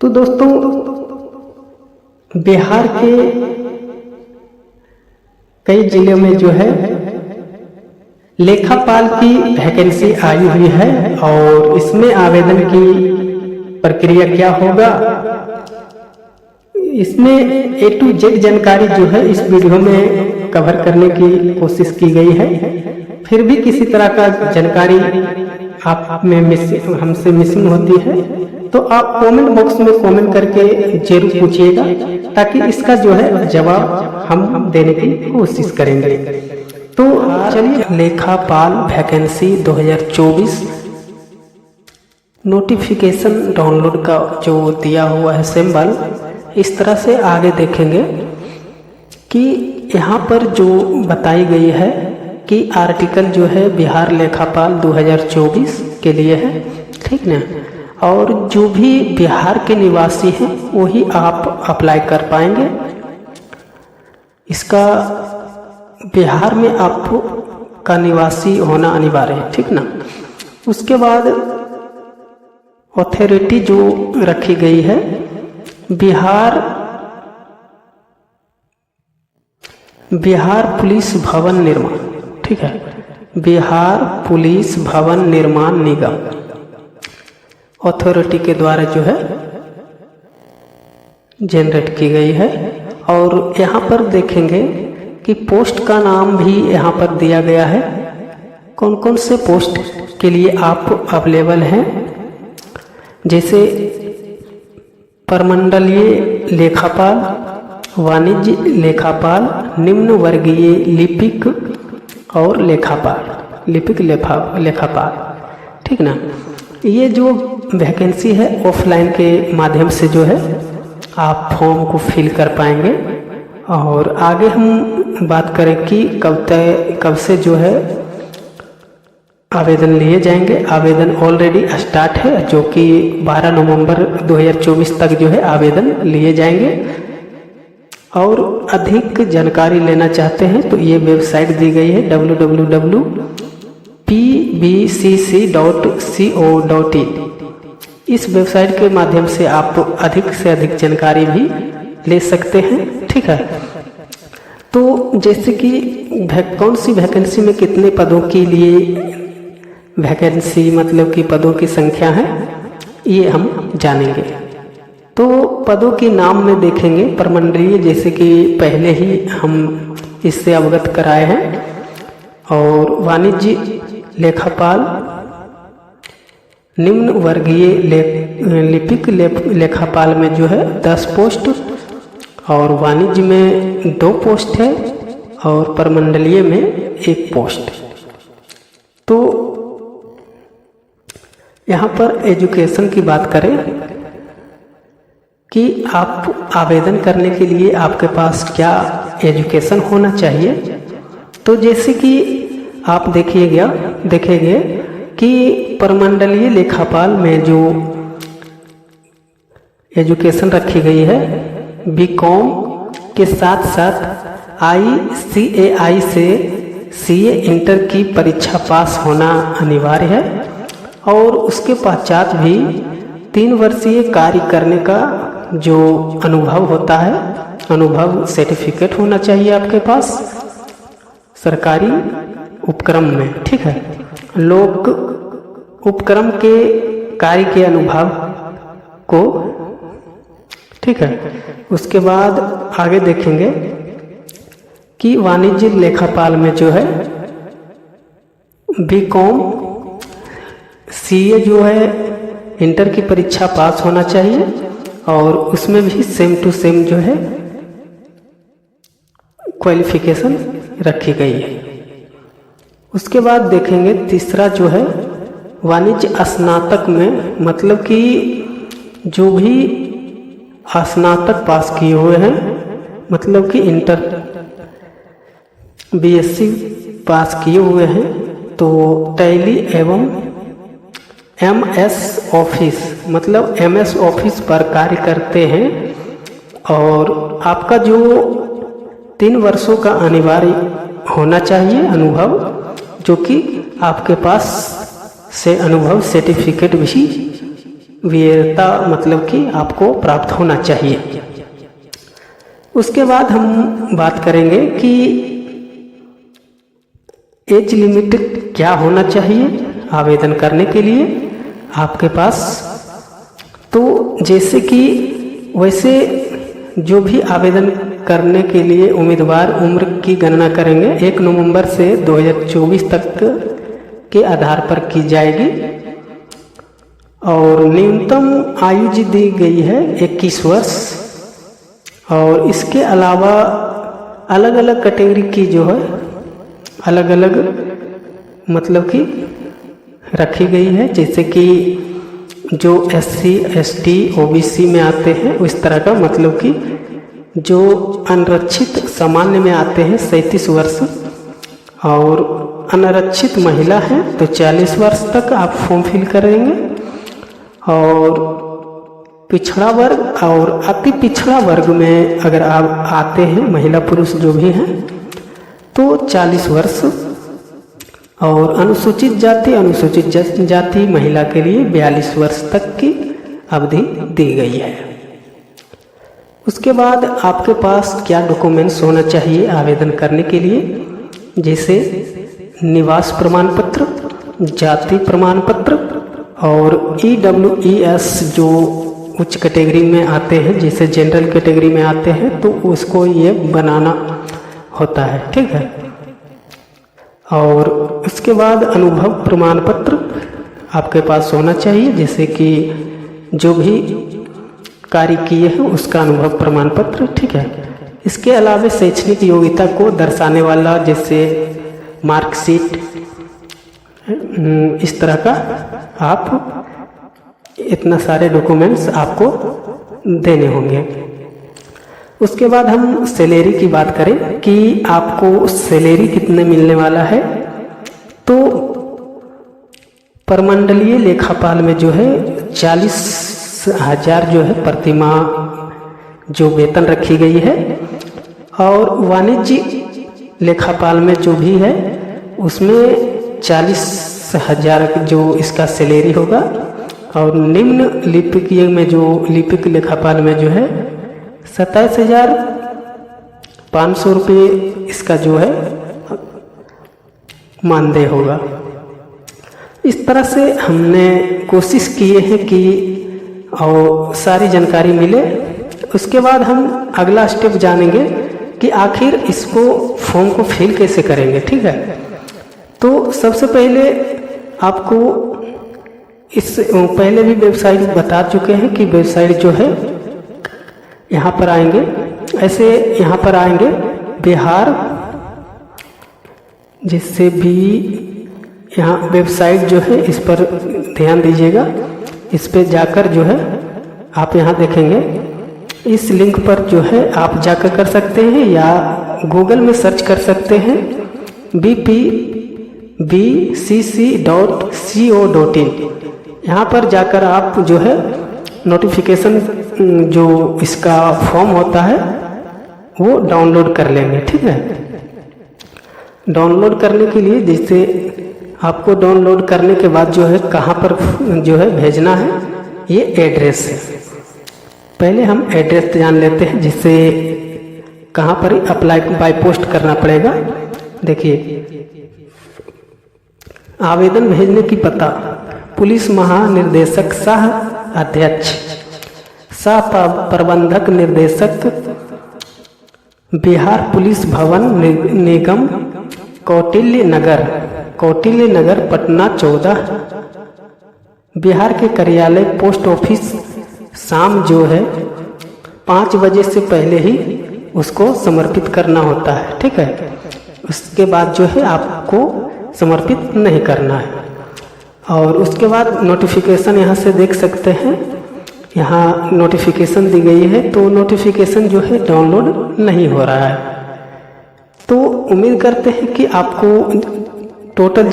तो दोस्तों, बिहार के कई जिलों में जो है लेखापाल की वैकेंसी आई हुई है और इसमें आवेदन की प्रक्रिया क्या होगा, इसमें A to Z जानकारी जो है इस वीडियो में कवर करने की कोशिश की गई है। फिर भी किसी तरह का जानकारी आप में हमसे मिसिंग होती है तो आप कमेंट बॉक्स में कमेंट करके जरूर पूछिएगा, ताकि इसका जो है जवाब हम देने की कोशिश करेंगे। तो चलिए, लेखापाल वैकेंसी 2024 नोटिफिकेशन डाउनलोड का जो दिया हुआ है सिंबल, इस तरह से आगे देखेंगे कि यहाँ पर जो बताई गई है कि आर्टिकल जो है बिहार लेखापाल 2024 के लिए है, ठीक ना। और जो भी बिहार के निवासी हैं वही आप अप्लाई कर पाएंगे। इसका बिहार में आपका निवासी होना अनिवार्य है, ठीक ना। उसके बाद अथॉरिटी जो रखी गई है बिहार पुलिस भवन निर्माण, ठीक है, बिहार पुलिस भवन निर्माण निगम अथॉरिटी के द्वारा जो है जनरेट की गई है। और यहाँ पर देखेंगे कि पोस्ट का नाम भी यहाँ पर दिया गया है, कौन कौन से पोस्ट के लिए आप अवेलेबल हैं। जैसे प्रमंडलीय लेखापाल, वाणिज्य लेखापाल, निम्न वर्गीय लिपिक और लिपिक लेखापाल, ठीक ना। ये जो वैकेंसी है ऑफलाइन के माध्यम से जो है आप फॉर्म को फिल कर पाएंगे। और आगे हम बात करें कि कब से जो है आवेदन लिए जाएंगे। आवेदन ऑलरेडी स्टार्ट है, जो कि 12 नवंबर 2024 तक जो है आवेदन लिए जाएंगे। और अधिक जानकारी लेना चाहते हैं तो ये वेबसाइट दी गई है www.pbcc.co.in। इस वेबसाइट के माध्यम से आप अधिक से अधिक जानकारी भी ले सकते हैं, ठीक है। तो जैसे कि कौन सी वैकेंसी में कितने पदों के लिए वैकेंसी, मतलब कि पदों की संख्या है, ये हम जानेंगे। तो पदों के नाम में देखेंगे प्रमंडलीय, जैसे कि पहले ही हम इससे अवगत कराए हैं। और वाणिज्य लेखापाल, निम्न वर्गीय लिपिक लेखापाल में जो है 10 पोस्ट, और वाणिज्य में 2 पोस्ट है, और प्रमंडलीय में 1 पोस्ट। तो यहाँ पर एजुकेशन की बात करें कि आप आवेदन करने के लिए आपके पास क्या एजुकेशन होना चाहिए। तो जैसे कि आप देखेंगे कि प्रमंडलीय लेखापाल में जो एजुकेशन रखी गई है, बीकॉम के साथ साथ ICAI से CA इंटर की परीक्षा पास होना अनिवार्य है। और उसके पश्चात भी 3 वर्षीय कार्य करने का जो अनुभव होता है, अनुभव सर्टिफिकेट होना चाहिए आपके पास सरकारी उपक्रम में, ठीक है। लोक उपक्रम के कार्य के अनुभव को, ठीक है। उसके बाद आगे देखेंगे कि वाणिज्य लेखापाल में जो है बीकॉम CA जो है इंटर की परीक्षा पास होना चाहिए, और उसमें भी सेम टू सेम जो है क्वालिफिकेशन रखी गई है। उसके बाद देखेंगे तीसरा जो है वाणिज्य स्नातक में, मतलब कि जो भी स्नातक पास किए हुए हैं, मतलब कि इंटर BSc पास किए हुए हैं, तो टैली एवं MS ऑफिस, मतलब MS ऑफिस पर कार्य करते हैं। और आपका जो 3 वर्षों का अनिवार्य होना चाहिए अनुभव, जो कि आपके पास से अनुभव सर्टिफिकेट भी वीरता मतलब कि आपको प्राप्त होना चाहिए। उसके बाद हम बात करेंगे कि एज लिमिट क्या होना चाहिए आवेदन करने के लिए आपके पास। तो जैसे कि वैसे जो भी आवेदन करने के लिए उम्मीदवार उम्र की गणना करेंगे 1 नवंबर से 2024 तक के आधार पर की जाएगी और न्यूनतम आयु जी दी गई है 21 वर्ष। और इसके अलावा अलग अलग कैटेगरी की जो है अलग अलग मतलब कि रखी गई है, जैसे कि जो SC ST OBC में आते हैं उस तरह का, मतलब कि जो अनरक्षित सामान्य में आते हैं 37 वर्ष और अनारक्षित महिला है तो 40 वर्ष तक आप फॉर्म फिल करेंगे। और पिछड़ा वर्ग और अति पिछड़ा वर्ग में अगर आप आते हैं महिला पुरुष जो भी हैं तो 40 वर्ष और अनुसूचित जाति महिला के लिए 42 वर्ष तक की अवधि दी गई है। उसके बाद आपके पास क्या डॉक्यूमेंट्स होना चाहिए आवेदन करने के लिए, जैसे निवास प्रमाण पत्र, जाति प्रमाण पत्र और EWES जो उच्च कैटेगरी में आते हैं, जैसे जनरल कैटेगरी में आते हैं तो उसको ये बनाना होता है, ठीक है। और उसके बाद अनुभव प्रमाण पत्र आपके पास होना चाहिए, जैसे कि जो भी कार्य किए हैं उसका अनुभव प्रमाण पत्र, ठीक है। इसके अलावा शैक्षणिक योग्यता को दर्शाने वाला जैसे मार्कशीट, इस तरह का आप इतना सारे डॉक्यूमेंट्स आपको देने होंगे। उसके बाद हम सैलरी की बात करें कि आपको सैलरी कितने मिलने वाला है, तो परमंडलीय लेखापाल में जो है 40,000 जो है प्रति माह जो वेतन रखी गई है और वाणिज्य लेखापाल में जो भी है उसमें 40,000 जो इसका सैलरी होगा और निम्न लिपिकीय में जो लिपिक लेखापाल में जो है 27,500 रुपये इसका जो है मानदेय होगा। इस तरह से हमने कोशिश किए हैं कि और सारी जानकारी मिले। उसके बाद हम अगला स्टेप जानेंगे कि आखिर इसको फॉर्म को फिल कैसे करेंगे, ठीक है। तो सबसे पहले आपको इस पहले भी वेबसाइट बता चुके हैं कि वेबसाइट जो है यहाँ पर आएंगे, ऐसे यहाँ पर आएंगे बिहार, जिससे भी यहाँ वेबसाइट जो है इस पर ध्यान दीजिएगा। इस पे जाकर जो है आप यहाँ देखेंगे, इस लिंक पर जो है आप जाकर कर सकते हैं या गूगल में सर्च कर सकते हैं bpbcc.co.in। यहाँ पर जाकर आप जो है नोटिफिकेशन जो इसका फॉर्म होता है वो डाउनलोड कर लेंगे, ठीक है। डाउनलोड करने के लिए जैसे आपको डाउनलोड करने के बाद जो है कहाँ पर जो है भेजना है, ये एड्रेस है। पहले हम एड्रेस जान लेते हैं, जिससे कहाँ पर अप्लाई बाय पोस्ट करना पड़ेगा। देखिए, आवेदन भेजने की पता पुलिस महानिर्देशक सह अध्यक्ष सह प्रबंधक निर्देशक बिहार पुलिस भवन निगम कौटिल्य नगर पटना 14 बिहार के कार्यालय पोस्ट ऑफिस। शाम जो है 5 बजे से पहले ही उसको समर्पित करना होता है, ठीक है। उसके बाद जो है आपको समर्पित नहीं करना है। और उसके बाद नोटिफिकेशन यहाँ से देख सकते हैं, यहाँ नोटिफिकेशन दी गई है, तो नोटिफिकेशन जो है डाउनलोड नहीं हो रहा है। तो उम्मीद करते हैं कि आपको टोटल